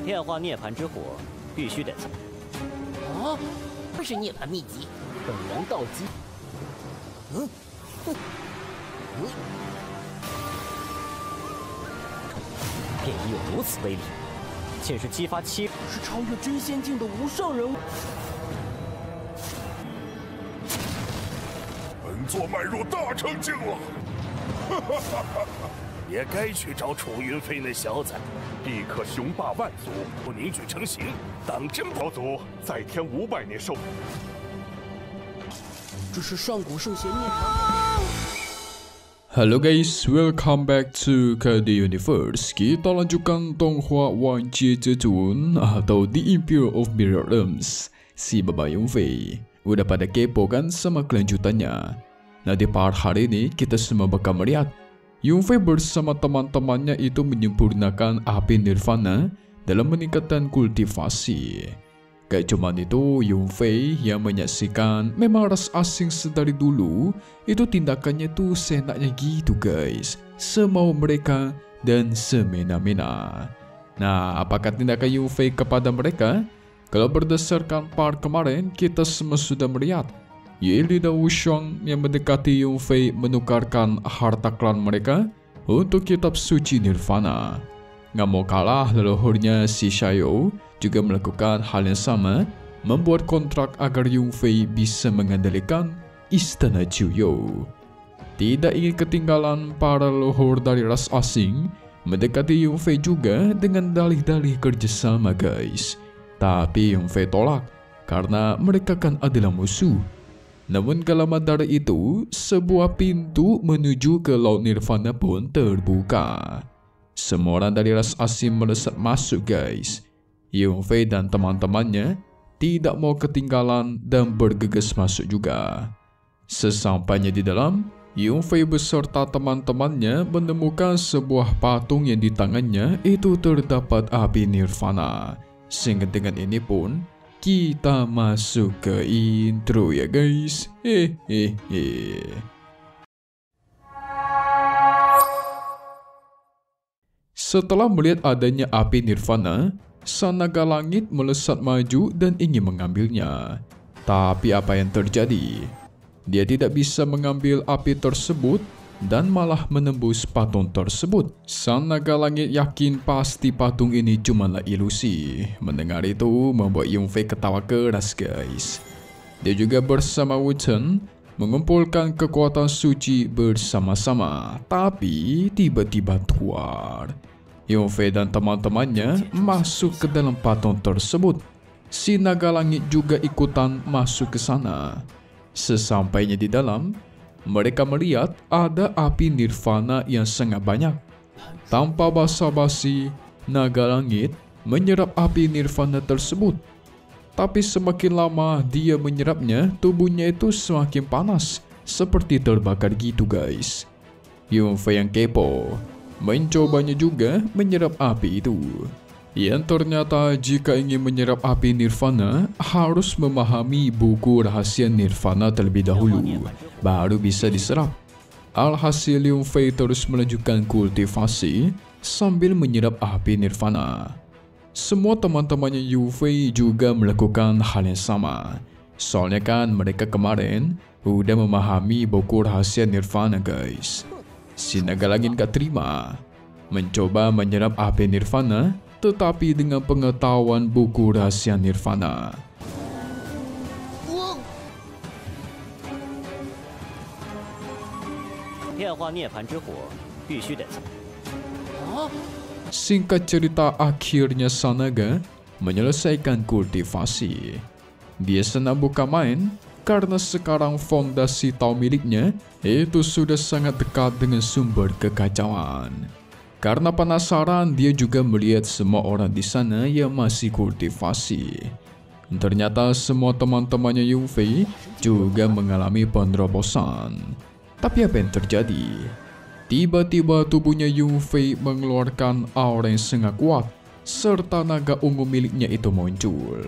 炼化涅槃之火必须得在。哦，这是涅槃秘籍，本人道基。便已有如此威力，竟是激发7是超越真仙境的无上人物。本座迈入大成境了。也该去找楚云飞那小子，立刻雄霸万族，不凝聚成型，当真老祖再添500年寿。这是上古圣贤涅槃。Halo guys, welcome back to KD Universe. Kita lanjutkan Donghua Wanjie Zezun atau The Imperial of Mirror Realms. Si Baba Yunfei udah pada kepo kan sama kelanjutannya. Nah di part hari ini kita semua bakal melihat Yunfei bersama teman-temannya itu menyempurnakan api nirvana dalam meningkatkan kultivasi. Gak cuman itu, Yunfei yang menyaksikan memang ras asing sedari dulu itu tindakannya tuh seenaknya gitu guys, semau mereka dan semena-mena. Nah, apakah tindakan Yunfei kepada mereka? Kalau berdasarkan part kemarin, kita semua sudah melihat Yili dan Wushang yang mendekati Yunfei menukarkan harta klan mereka untuk kitab suci nirvana. Nggak mau kalah, leluhurnya si Xiao juga melakukan hal yang sama, membuat kontrak agar Yunfei bisa mengendalikan istana Chuyo. Tidak ingin ketinggalan, para leluhur dari ras asing mendekati Yunfei juga dengan dalih-dalih kerjasama guys. Tapi Yunfei tolak karena mereka kan adalah musuh. Namun gak lama dari itu, sebuah pintu menuju ke Laut Nirvana pun terbuka. Semua orang dari ras asing melesat masuk guys. Yunfei dan teman-temannya tidak mau ketinggalan dan bergegas masuk juga. Sesampainya di dalam, Yunfei beserta teman-temannya menemukan sebuah patung yang di tangannya itu terdapat api nirvana. Sehingga dengan ini pun kita masuk ke intro ya guys. Setelah melihat adanya api nirvana, sang naga langit melesat maju dan ingin mengambilnya. Tapi apa yang terjadi? Dia tidak bisa mengambil api tersebut dan malah menembus patung tersebut. Sang naga langit yakin pasti patung ini cumalah ilusi. Mendengar itu membuat Yunfei ketawa keras guys. Dia juga bersama Wu Chen mengumpulkan kekuatan suci bersama-sama. Tapi tiba-tiba tuar. Yunfei dan teman-temannya masuk ke dalam patung tersebut. Si naga langit juga ikutan masuk ke sana. Sesampainya di dalam, mereka melihat ada api nirvana yang sangat banyak. Tanpa basa-basi, naga langit menyerap api nirvana tersebut. Tapi semakin lama dia menyerapnya, tubuhnya itu semakin panas, seperti terbakar gitu guys. Yunfei yang kepo mencobanya juga menyerap api itu. Yang ternyata jika ingin menyerap api nirvana, harus memahami buku rahasia nirvana terlebih dahulu, baru bisa diserap. Alhasil Yunfei terus melanjutkan kultivasi sambil menyerap api nirvana. Semua teman-temannya Yunfei juga melakukan hal yang sama. Soalnya kan mereka kemarin udah memahami buku rahasia nirvana guys. Si naga langit gak terima, mencoba menyerap api nirvana, tetapi dengan pengetahuan buku rahasia nirvana. Singkat cerita, akhirnya sang naga menyelesaikan kultivasi. Dia senang bukan main, karena sekarang fondasi Tao miliknya itu sudah sangat dekat dengan sumber kekacauan. Karena penasaran, dia juga melihat semua orang di sana yang masih kultivasi. Ternyata semua teman-temannya Yunfei juga mengalami penerobosan. Tapi apa yang terjadi? Tiba-tiba tubuhnya Yunfei mengeluarkan aura yang sangat kuat, serta naga ungu miliknya itu muncul.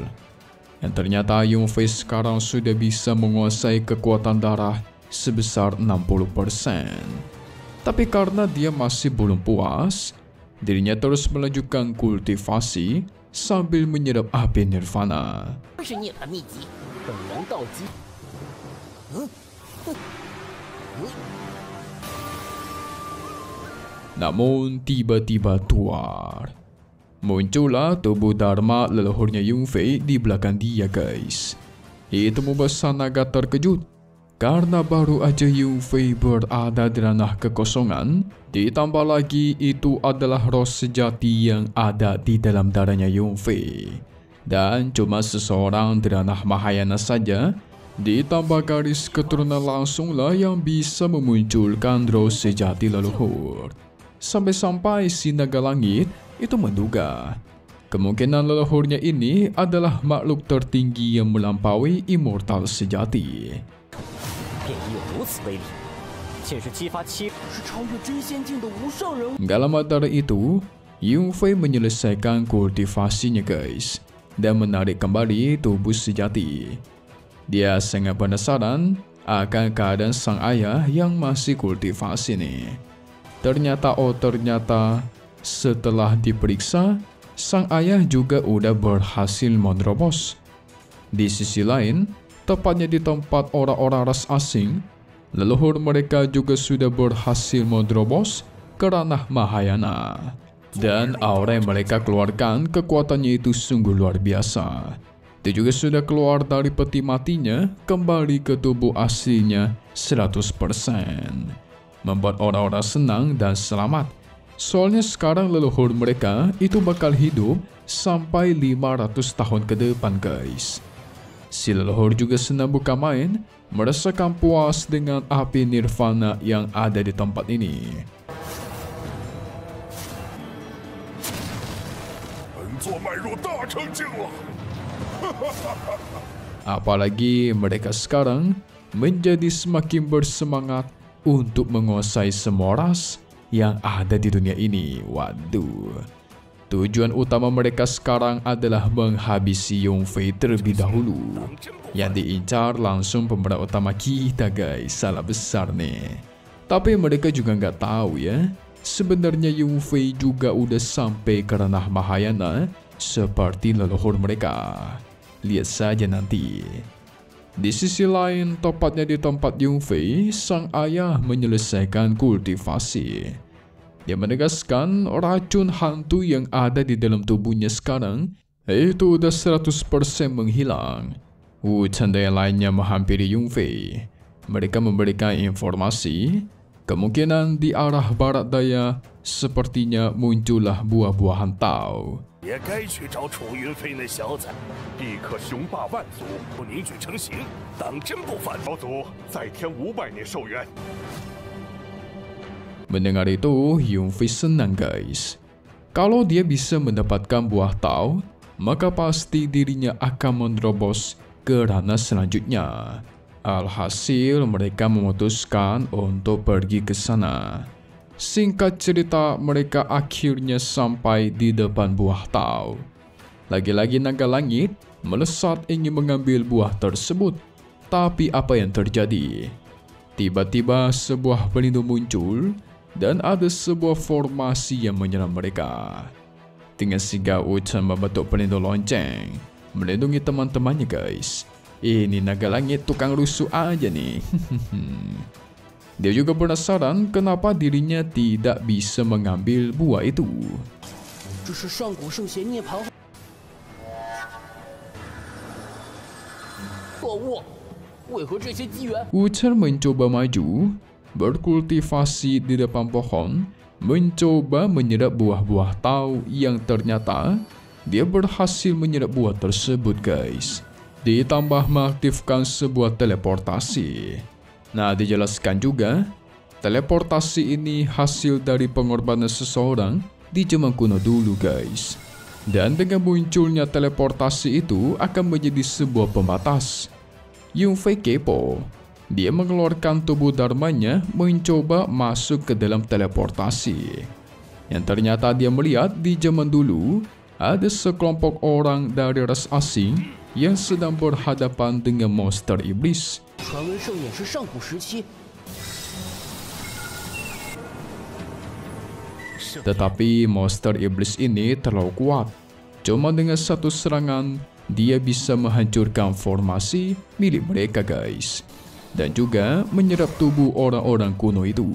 Dan ternyata Yunfei sekarang sudah bisa menguasai kekuatan darah sebesar 60%. Tapi karena dia masih belum puas, dirinya terus melanjutkan kultivasi sambil menyerap api nirvana. 这是涅槃秘籍，本源道基。Namun tiba-tiba tuar. Muncullah tubuh Dharma leluhurnya Yunfei di belakang dia, guys. Itu membuat sang naga terkejut karena baru aja Yunfei berada di ranah kekosongan. Ditambah lagi itu adalah roh sejati yang ada di dalam darahnya Yunfei. Dan cuma seseorang di ranah Mahayana saja, ditambah garis keturunan langsunglah yang bisa memunculkan roh sejati leluhur. Sampai-sampai si naga langit itu menduga kemungkinan leluhurnya ini adalah makhluk tertinggi yang melampaui immortal sejati. 便已有如此威力，竟是激发7是超越真仙境的无上人物。 Gak lama dari itu, Yunfei menyelesaikan kultivasinya, guys, dan menarik kembali tubuh sejati. Dia sangat penasaran akan keadaan sang ayah yang masih kultivasi nih. Ternyata setelah diperiksa, sang ayah juga udah berhasil menerobos. Di sisi lain, tepatnya di tempat orang-orang ras asing, leluhur mereka juga sudah berhasil menerobos ke ranah Mahayana. Dan aura yang mereka keluarkan kekuatannya itu sungguh luar biasa. Itu juga sudah keluar dari peti matinya kembali ke tubuh aslinya 100%. Membuat orang-orang senang dan selamat. Soalnya sekarang leluhur mereka itu bakal hidup sampai 500 tahun ke depan, guys. Si leluhur juga senang bukan main, merasakan puas dengan api nirvana yang ada di tempat ini. 本座迈入大成境了。 Apalagi mereka sekarang menjadi semakin bersemangat untuk menguasai semua ras yang ada di dunia ini. Waduh. Tujuan utama mereka sekarang adalah menghabisi Yunfei terlebih dahulu. Yang diincar langsung pemeran utama kita, guys. Salah besar nih. Tapi mereka juga nggak tahu ya, sebenarnya Yunfei juga udah sampai ke ranah Mahayana seperti leluhur mereka. Lihat saja nanti. Di sisi lain, tepatnya di tempat Yunfei, sang ayah menyelesaikan kultivasi. Dia menegaskan racun hantu yang ada di dalam tubuhnya sekarang itu udah 100% menghilang. Wuchan dan yang lainnya menghampiri Yunfei. Mereka memberikan informasi, kemungkinan di arah barat daya sepertinya muncullah buah-buahan Tao. 也该去找楚云飞那小崽，必可雄霸万族。不凝聚成型，当真不反。老祖再添500年寿元。 Mendengar itu, Yunfei senang, guys. Kalau dia bisa mendapatkan buah Tao, maka pasti dirinya akan menerobos ke ranah selanjutnya. Alhasil, mereka memutuskan untuk pergi ke sana. Singkat cerita, mereka akhirnya sampai di depan buah Tao. Lagi-lagi naga langit melesat ingin mengambil buah tersebut. Tapi apa yang terjadi? Tiba-tiba sebuah pelindung muncul dan ada sebuah formasi yang menyerang mereka. Dengan sigap Wuchan membentuk pelindung lonceng, melindungi teman-temannya, guys. Ini naga langit tukang rusuh aja nih. Dia juga penasaran kenapa dirinya tidak bisa mengambil buah itu. 这是上古圣贤涅槃错误，为何这些机缘？ Wuchan mencoba maju, berkultivasi di depan pohon, mencoba menyerap buah-buah Tao yang ternyata dia berhasil menyerap buah tersebut, guys. Ditambah mengaktifkan sebuah teleportasi. Nah, dijelaskan juga, teleportasi ini hasil dari pengorbanan seseorang di zaman kuno dulu, guys. Dan dengan munculnya teleportasi itu akan menjadi sebuah pembatas. Yunfei kepo. Dia mengeluarkan tubuh dharmanya mencoba masuk ke dalam teleportasi. Yang ternyata dia melihat di zaman dulu ada sekelompok orang dari ras asing yang sedang berhadapan dengan monster iblis. 传闻盛宴是上古时期， Tetapi monster iblis ini terlalu kuat. Cuma dengan satu serangan, dia bisa menghancurkan formasi milik mereka guys. Dan juga menyerap tubuh orang-orang kuno itu.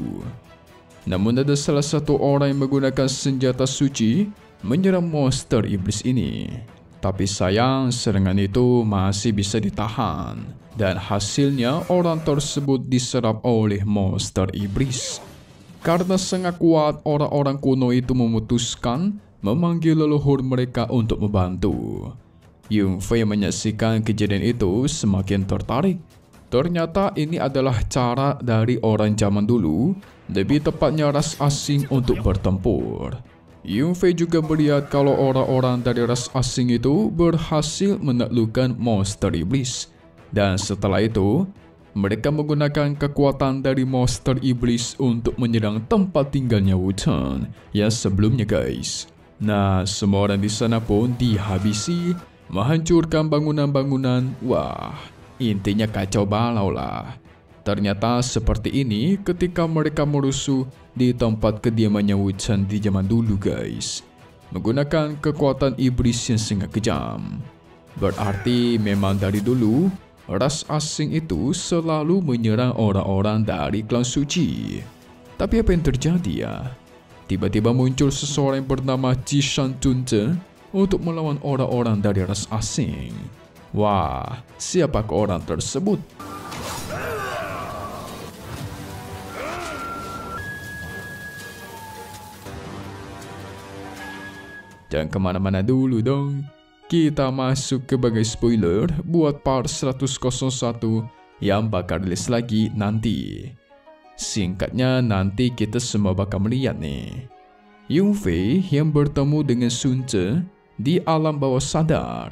Namun ada salah satu orang yang menggunakan senjata suci menyerang monster iblis ini. Tapi sayang serangan itu masih bisa ditahan. Dan hasilnya orang tersebut diserap oleh monster iblis. Karena sangat kuat, orang-orang kuno itu memutuskan memanggil leluhur mereka untuk membantu. Yung Fei menyaksikan kejadian itu semakin tertarik. Ternyata ini adalah cara dari orang zaman dulu, lebih tepatnya ras asing untuk bertempur. Yung Fei juga melihat kalau orang-orang dari ras asing itu berhasil menaklukkan monster iblis. Dan setelah itu, mereka menggunakan kekuatan dari monster iblis untuk menyerang tempat tinggalnya Wu Chen yang sebelumnya guys. Nah, semua orang di sana pun dihabisi, menghancurkan bangunan-bangunan. Wah, intinya kacau balau lah. Ternyata seperti ini ketika mereka merusuh di tempat kediamannya Wu Chen di zaman dulu guys. Menggunakan kekuatan iblis yang sangat kejam. Berarti memang dari dulu, ras asing itu selalu menyerang orang-orang dari klan suci. Tapi apa yang terjadi ya? Tiba-tiba muncul seseorang yang bernama Jishan Chunze untuk melawan orang-orang dari ras asing. Wah, siapakah orang tersebut? Jangan kemana-mana dulu dong. Kita masuk ke bagai spoiler buat part 101 yang bakal rilis lagi nanti. Singkatnya nanti kita semua bakal melihat nih. Yung Fei yang bertemu dengan Sun Ce di alam bawah sadar.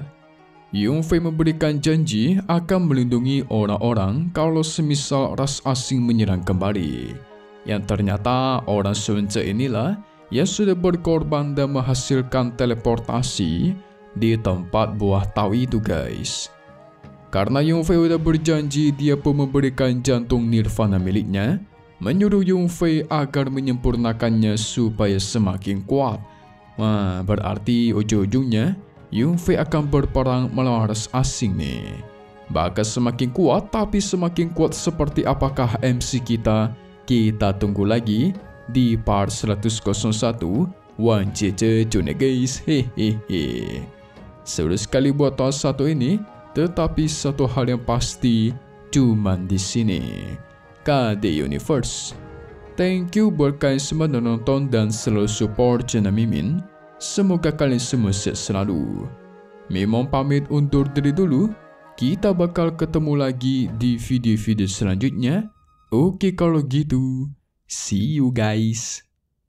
Yung Fei memberikan janji akan melindungi orang-orang kalau semisal ras asing menyerang kembali. Yang ternyata orang Sun Ce inilah yang sudah berkorban dan menghasilkan teleportasi di tempat buah tahu itu guys. Karena Yung Fei udah berjanji, dia pun memberikan jantung nirvana miliknya, menyuruh Yung Fei agar menyempurnakannya supaya semakin kuat. Wah, berarti ujung-ujungnya Yung Fei akan berperang melawan ras asing nih. Bakal semakin kuat, tapi semakin kuat seperti apakah MC kita? Kita tunggu lagi di part 101 Wan Jie June guys. Hehehe. Seru sekali buat tahun satu ini, tetapi satu hal yang pasti cuman di sini. KD Universe. Thank you buat kalian semua yang nonton dan selalu support channel Mimin. Semoga kalian semua sehat selalu. Mimin pamit undur diri dulu. Kita bakal ketemu lagi di video-video selanjutnya. Oke kalau gitu, see you guys.